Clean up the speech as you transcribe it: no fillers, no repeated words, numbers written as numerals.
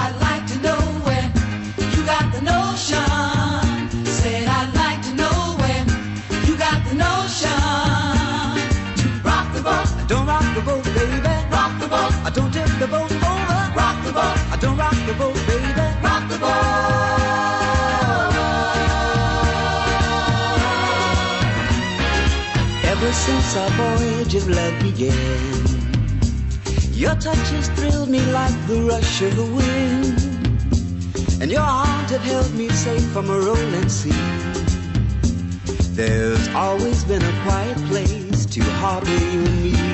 I'd like to know where you got the notion. Said I'd like to know where you got the notion to rock the boat. Don't rock the boat, baby. Rock the boat. I don't tip the boat over. Rock the boat. I don't rock the boat, baby. Rock the boat. Ever since our voyage of love began, your touch has thrilled me like the rush of the wind, and your arms have held me safe from a rolling sea. There's always been a quiet place to harbor you and me.